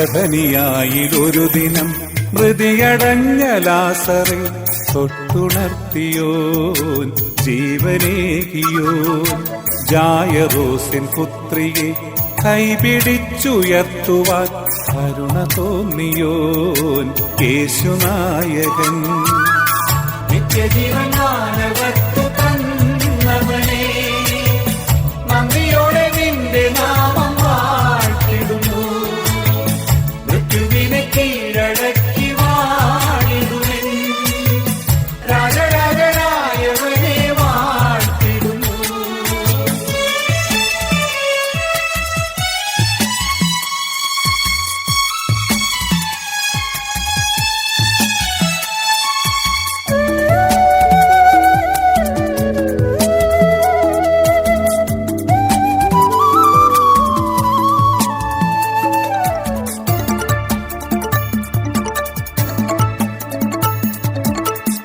ബദനിയായിലൊരു ദിനം മൃതിയടഞ്ഞ ലാസറെ തൊട്ടുണർത്തിയോൻ ജീവനേകിയോൻ ജായറോസിൻ പുത്രിയെ കൈപിടിച്ചുയർത്തുവാൻ കരുണ തോന്നിയോൻ യേശുനായകൻ. നിത്യജീവൻ മാനവർത്തു തന്നവനേ, നന്ദിയോടെ നിന്റെ നാമം വാഴ്ത്തിടുന്നു. മൃത്യുവിനെ കീഴടക്കി വാണിടുവൻ, രാജരാജനായവനെ വാഴ്ത്തിടുന്നു.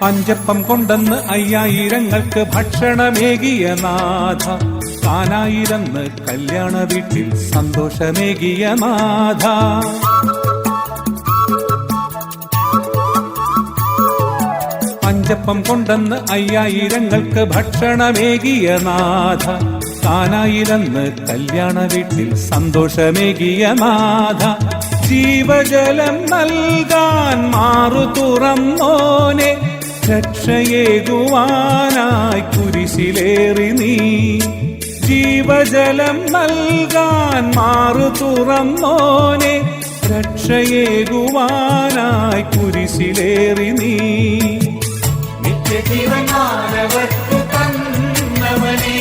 അഞ്ചപ്പം കൊണ്ടെന്ന് 5000ങ്ങൾക്ക് ഭക്ഷണമേകിയ നാഥ, കാനായിരന്ന് കല്യാണ വീട്ടിൽ സന്തോഷമേകിയ നാഥ. അഞ്ചപ്പം കൊണ്ടെന്ന് 5000ങ്ങൾക്ക് ഭക്ഷണമേകിയ നാഥ, കാനായിരന്ന് കല്യാണ വീട്ടിൽ സന്തോഷമേകിയ നാഥ. ജീവജലം നൽകാൻ മാറു തുറന്നോനെ, രക്ഷയേകുവാനായി കുരിശിലേറി നീ. ജീവജലം നൽകാൻ മാറു തുറന്നോനെ, രക്ഷയേകുവാനായി കുരിശിലേറി നീ. നിത്യജീവൻ മാനവർത്തു തന്നവനേ,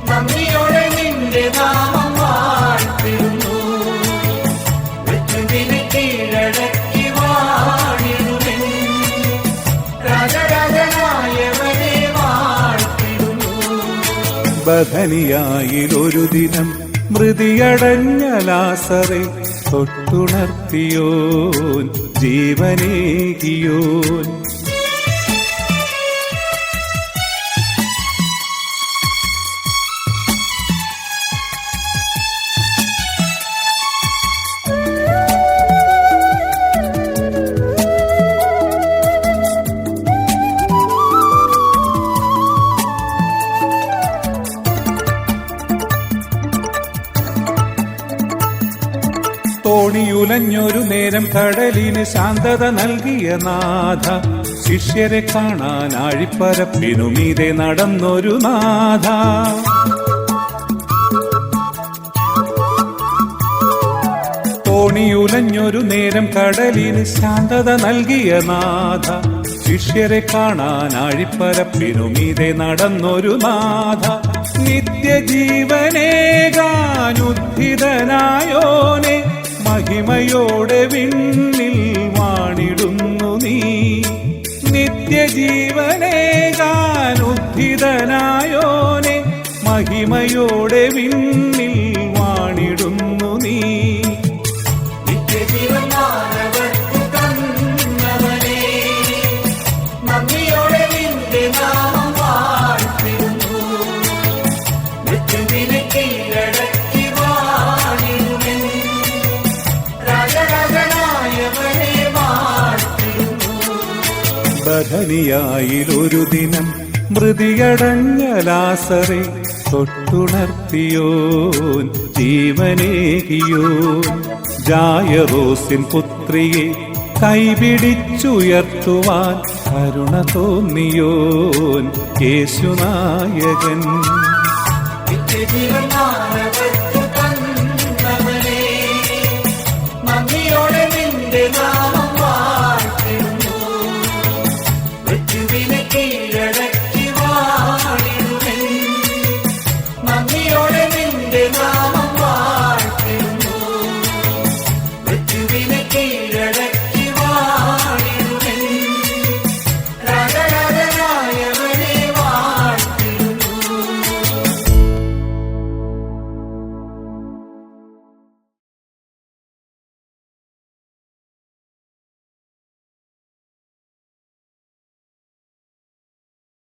നന്ദിയോടെ നിന്റെ നാമം വാഴ്ത്തിടുന്നു. മൃത്യുവിനെ കീഴടക്കി വാണിടുവൻ, രാജരാജനായവനെ വാഴ്ത്തിടുന്നു. ബദനിയായിലൊരു ദിനം മൃതിയടഞ്ഞ ലാസറെ തൊട്ടുണർത്തിയോൻ ജീവനേകിയോൻ. തോണിയുലഞ്ഞൊരു നേരം കടലിന് ശാന്തത നൽകിയ നാഥ, ശിഷ്യരെ കാണാൻ ആഴിപ്പരപ്പിനുമീതെ നടന്നൊരു നാഥ. തോണിയുലഞ്ഞൊരു നേരം കടലിന് ശാന്തത നൽകിയ നാഥ, ശിഷ്യരെ കാണാൻ ആഴിപ്പരപ്പിനുമീതെ നടന്നൊരു നാഥ. നിത്യജീവനേകാനുദ്ധിതനായോനെ, മഹിമയോടെ വിണ്ണിൽ വാണിടുന്നു നീ. നിത്യജീവനേകാനുദ്ധിതനായോനെ, മഹിമയോടെ വിണ്ണിൽ വാണിടുന്നു നീ. നിത്യജീവൻ മാനവർത്തു തന്നവനേ, നന്ദിയോടെ നിന്റെ നാമം വാഴ്ത്തിടുന്നു. മൃത്യുവിനെ കീഴടക്കി വാണിടുവൻ, രാജരാജനായവനെ വാഴ്ത്തിടുന്നു. ബദനിയായിലൊരു ദിനം മൃതിയടഞ്ഞ ലാസറെ തൊട്ടുണർത്തിയോൻ ജീവനേകിയോൻ ജായറോസിൻ പുത്രിയെ കൈപിടിച്ചുയർത്തുവാൻ കരുണ തോന്നിയോൻ യേശുനായകൻ. നിത്യജീവൻ